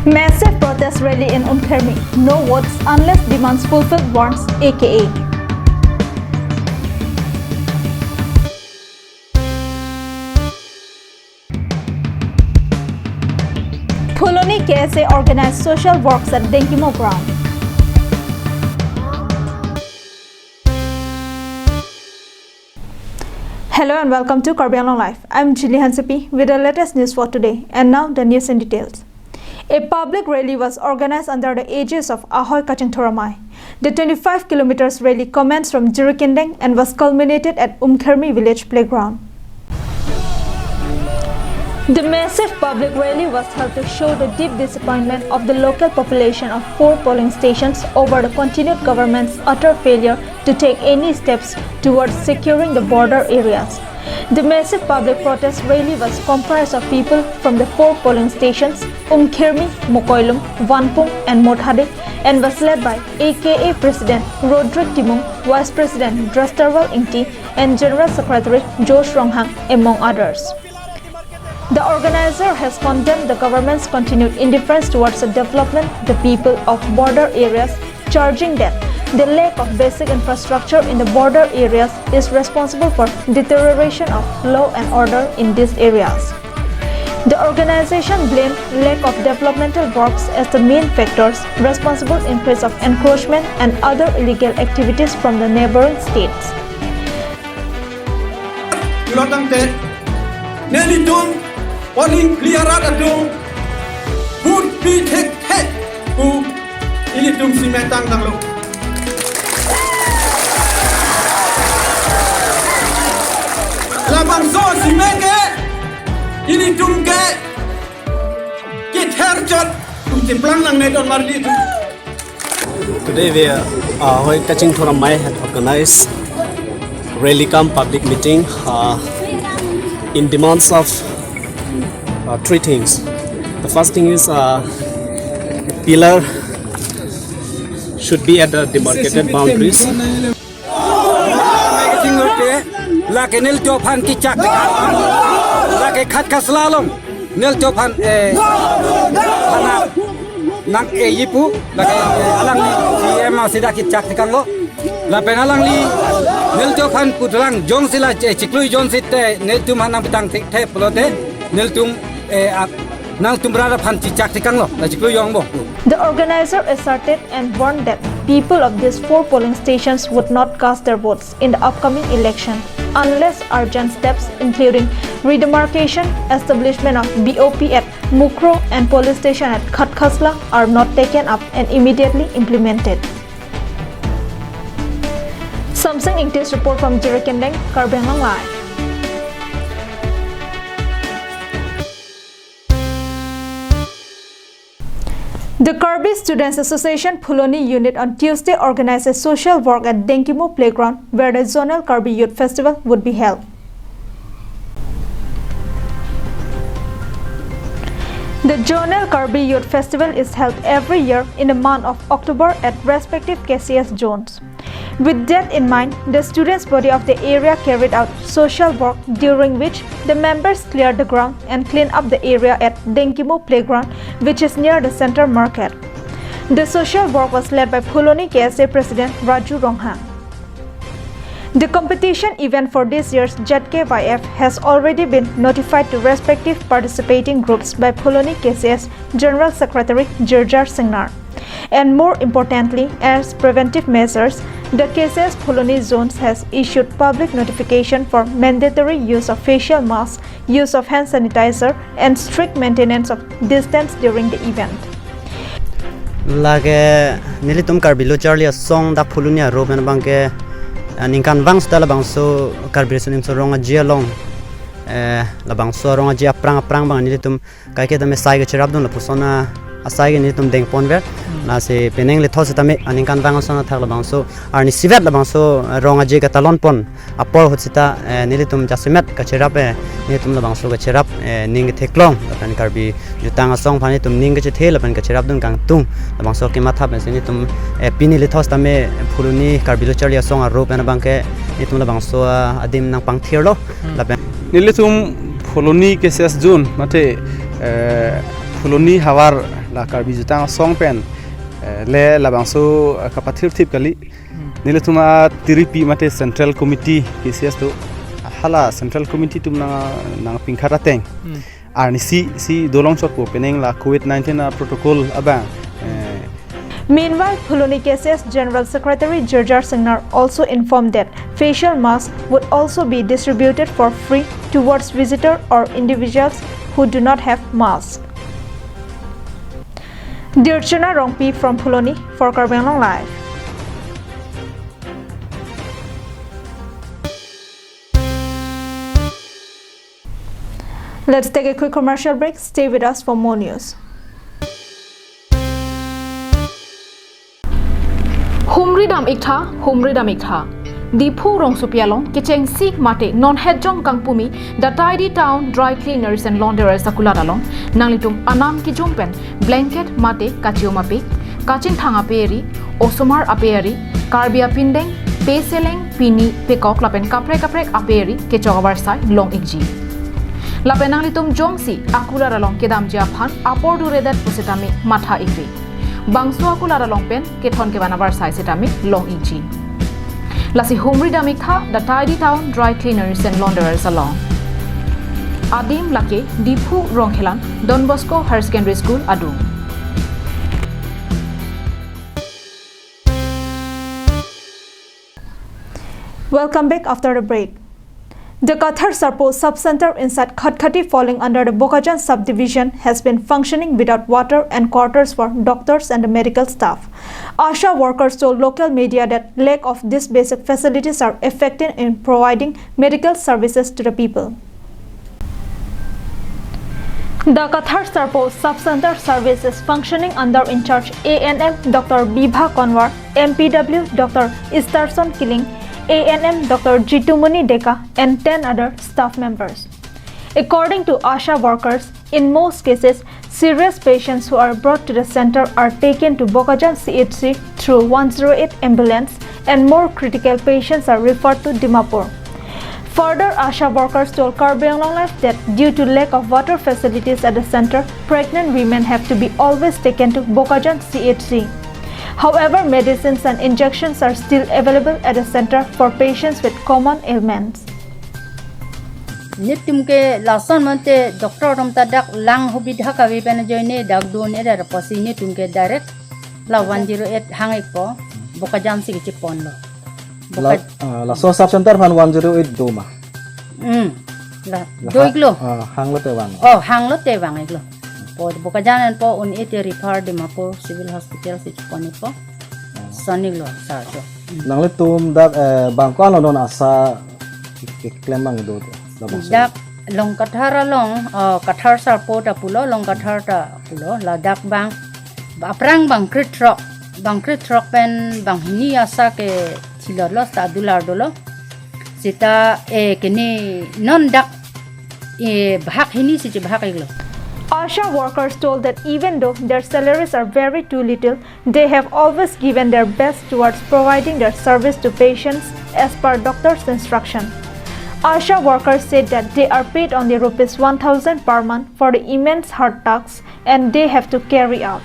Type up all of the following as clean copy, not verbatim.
Massive protest rally in Kirbi. No votes unless demands fulfilled warns aka. Phuloni KSA organized social works at Denkimo ground. Hello and welcome to Kirbi Live. I'm Jilly Hansepi with the latest news for today, and now the news in details. A public rally was organized under the aegis of Ahoy Kaching Thoramai. The 25 kilometers rally commenced from Jirikindeng and was culminated at Kirbi village playground. The massive public rally was held to show the deep disappointment of the local population of 4 polling stations over the continued government's utter failure to take any steps towards securing the border areas. The massive public protest rally was comprised of people from the 4 polling stations, Kirbi, Mokoilum, Vanpung and Mothade, and was led by aka President Roderick Timung, Vice President Drastarwal Ingti, and General Secretary Josh Ronghang, among others. The organizer has condemned the government's continued indifference towards the development of the people of border areas, charging that the lack of basic infrastructure in the border areas is responsible for deterioration of law and order in these areas. The organization blamed lack of developmental works as the main factors responsible in case of encroachment and other illegal activities from the neighboring states. Warning clear out adung would be take head who ilitum simetang tanglo labang so simeke ilitum ke get hair jot timplang nang nedon marli. Today we are Kaching Thoramai had organized rally cum public meeting in demands of 3 things. The first thing is pillar should be at the demarcated boundaries. La penalang li nel topan putlang jong sila chiklui jong sitte nel tum hanang pitang te plote nel tum nang tum brada phan chichak tikang lo la chiklui jong bo. The organizer asserted and warned that people of these 4 polling stations would not cast their votes in the upcoming election unless urgent steps including redemarcation, establishment of BOP at Mukro and police station at Khatkasla are not taken up and immediately implemented. Samsung Ingtis report from Jirikindeng, Kirbi Live. The Kirbi Students Association Phuloni unit on Tuesday organized a social work at Denkimo playground where the zonal Kirbi Youth Festival would be held. The Zonal Kirbi Youth Festival is held every year in the month of October at respective KCS zones. With that in mind, the students' body of the area carried out social work during which the members cleared the ground and cleaned up the area at Denkimo playground, which is near the center market. The social work was led by Phuloni KSA President Raji Ronghang. The competition event for this year's ZKYF has already been notified to respective participating groups by Phuloni KCS General Secretary Jirjar Singnar. And more importantly, as preventive measures, the KCS Phuloni zones has issued public notification for mandatory use of facial masks, use of hand sanitizer, and strict maintenance of distance during the event. Lage nilitum Karbilo Charlie song da Phulunia Roman Banke ningkan bang sta labang so Karbisun so ronga jia long labang so ronga jia prang bang nilitum kai ke dame sai ge chirab don la pusona asai ge nilitum deng ponver na se peneng le thos tame ningkan bang so na thak labang so arni sivet labang so ronga jia ka talon pon apor hotsita nilitum jasimet ka chirap nilitum labang so ga chirap ning theklong lapan Karbi jutang song phani tum ning ge the lapan ka chirap don kang tung labang so ke matha ben sini tum pini le thos tame Phuloni Karbilo Charlie song a rope na bangke nitum labang so adim nang pang thirlo lapan nilitum Phuloni KCS zone mate Phuloni hawar la Kirbi jutang song pen le la bangso kapathir thip kali nile tuma tiripi mate central committee KCS to hala central committee tum na pingkhara teng arni si dolong chok po peneng la COVID-19 protocol aba. Meanwhile, Phuloni KCS General Secretary Jurjar Singnar also informed that facial masks would also be distributed for free towards visitors or individuals who do not have masks. Dirchana Rongpi from Phuloni for Kirbi Live. Let's take a quick commercial break. Stay with us for more news. Humridam ikha. Dipu rong supialong kicheng sik mate non hedjong kangpumi the tidy town dry cleaners and launderers akularalong nanglitum anam ki jongpen blanket mate kachioma pe kaching thanga peri osomar aperi karbia pindeng peseleng pini pekok lapen kaprek aperi ke chogabar sai long ikji lapen nanglitum jongsi akularalong kedam japhan apordu redat pusitami matha ikri bangso akularalong pen kethon ke banabar sai setami long ikji Lasi Humri Damikha, the tidy town dry cleaners and launderers along. Adim Lake, Dipu Ronghelan, Don Bosco Higher Secondary School, Adu. Welcome back after the break. The Pokhara Subcenter inside Khatkhati falling under the Bokajan subdivision has been functioning without water and quarters for doctors and the medical staff. ASHA workers told local media that lack of these basic facilities are affecting in providing medical services to the people. The Pokhara Subcenter service is functioning under in charge ANM Dr. Bibha Konwar, MPW Dr. Istarson Killing, ANM Dr. Jitumuni Deka and 10 other staff members. According to ASHA workers, in most cases, serious patients who are brought to the center are taken to Bokajan CHC through 108 ambulance and more critical patients are referred to Dimapur. Further, ASHA workers told Kirbi Live that due to lack of water facilities at the center, pregnant women have to be always taken to Bokajan CHC. However, medicines and injections are still available at the center for patients with common ailments. Nitum ke lason mante doktor rom tadak lang hobidha kawi penajoine dagdon era posi nitum ke direct la 108 hangik po Bokajan si chipon lo. La so subcenter fan 108 doma. La doiglo. Hanglo te wang. Oh, hanglo te wang iglo. Po Bokajan po un ite refer de Mapo Civil Hospital si chipon po. Soniglo sa so. Nangli tum dak bangko ano don asa klemang do. Dak long kathara long kathar sar po ta pulo long kathar ta pulo la dak bang aprang bang krit rock pen bang hini asa ke chilolo sa dular dolo sita kini non dak bahak hini si bahak iglo. ASHA workers told that even though their salaries are very too little, they have always given their best towards providing their service to patients as per doctor's instruction. ASHA workers said that they are paid only rupees 1,000 per month for the immense hard tasks and they have to carry out.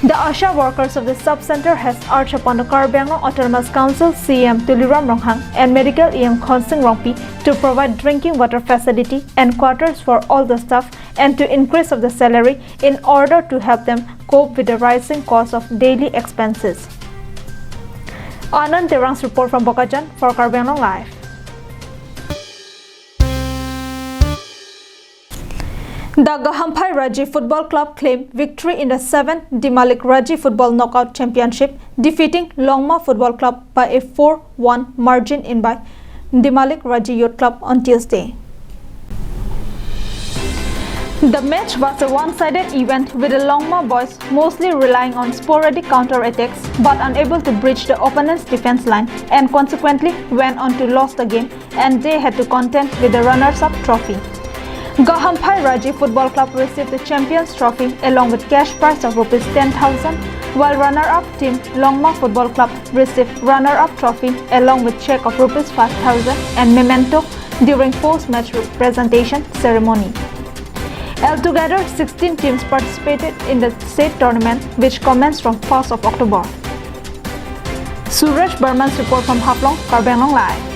The ASHA workers of the sub-center has urged upon the Kirbi Autonomous Council CM Tuliram Ronghang and Medical EM Khonsing Rongpi to provide drinking water facility and quarters for all the staff and to increase of the salary in order to help them cope with the rising cost of daily expenses. Anand Terang's report from Bokajan for Kirbi Live. The Gahampai Raji Football Club claimed victory in the 7th Dimalik Raji Football Knockout Championship, defeating Longma Football Club by a 4-1 margin in by Dimalik Raji Youth Club on Tuesday. The match was a one-sided event with the Longma boys mostly relying on sporadic counter-attacks but unable to breach the opponent's defense line and consequently went on to lose the game and they had to contend with the runners-up trophy. Gahampai Raji Football Club received the Champions Trophy along with cash prize of Rs 10,000, while runner-up team Longma Football Club received runner-up trophy along with cheque of Rs 5,000 and memento during post-match presentation ceremony. Altogether, 16 teams participated in the state tournament, which commenced from 1st of October. Suraj Burman's report from Haplong, Kirbi Live.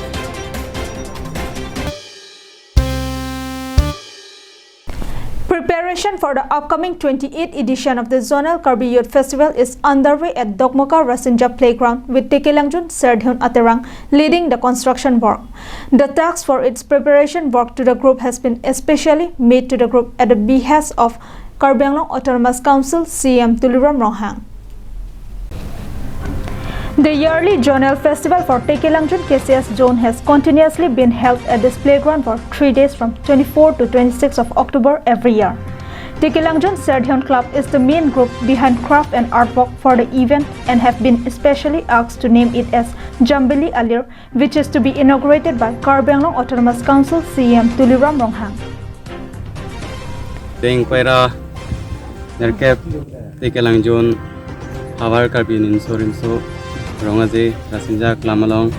Preparation for the upcoming 28th edition of the Zonal Kirbi Youth Festival is underway at Dokmoka Rasinja Playground, with Tekelangjun Serdhyun Aterang leading the construction work. The task for its preparation work to the group has been especially made to the group at the behest of Kirbi Anglong Autonomous Council CM Tuliram Ronghang. The yearly Zonal Festival for Tekelangjun KCS Zone has continuously been held at this playground for 3 days from 24 to 26 of October every year. Tekelangjun Serdhyun Club is the main group behind craft and artwork for the event and have been especially asked to name it as Jambili Alir, which is to be inaugurated by Kirbi Anglong Autonomous Council CM Tuliram Ronghang. Deng Paira Nerkep Tekelangjun Awar Kirbi Ninso Rongazi Rasinja Klamalong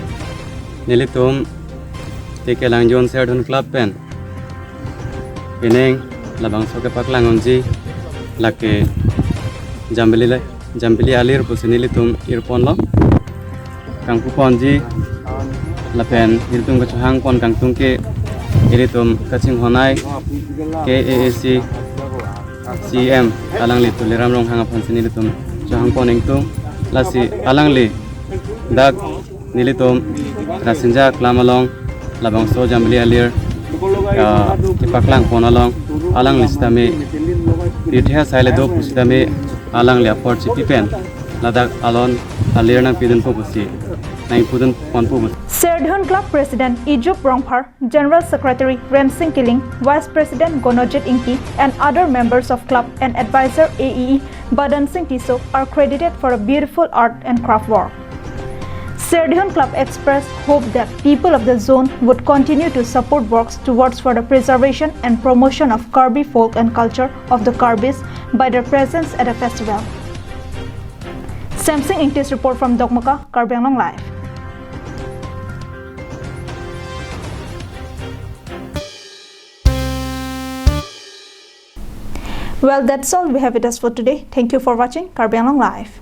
Nilitum Tekelangjun Serdhyun Club Pen Pineng Labang Soke Paklangonji Lake Jambili Alir Pusinilitum Irpon Lo Kangku Ponji Lapen Iritum Kachuhang Pon Kangtung Ke Iritum Kaching Honai KAAC CM Alangli Tuliram Ronghang Apon Sinilitum Chuhang Pon Ingtung Lasi Alangli Dak Nilitum Rasinja Klamalong Labang So Jambili Alir Ipaklang Ponalong Alang Listame Itha Saile Do Pusitame Alang Liaport Chipipen Ladak Alon Alir Nang Pidun Pupusi Nang Pudun Pon Pupus. Serdhyun Club President Ijup Rongphar, General Secretary Remsing Kiling, Vice President Gonojit Inki, and other members of club and advisor AEE Badan Singh Tiso are credited for a beautiful art and craft work. Serdhyun Club expressed hope that people of the zone would continue to support works towards for the preservation and promotion of Kirbi folk and culture of the Kirbis by their presence at the festival. Samsing Ingtis report from Dokmoka, Kirbi Live. Well, that's all we have with us for today. Thank you for watching Kirbi Live.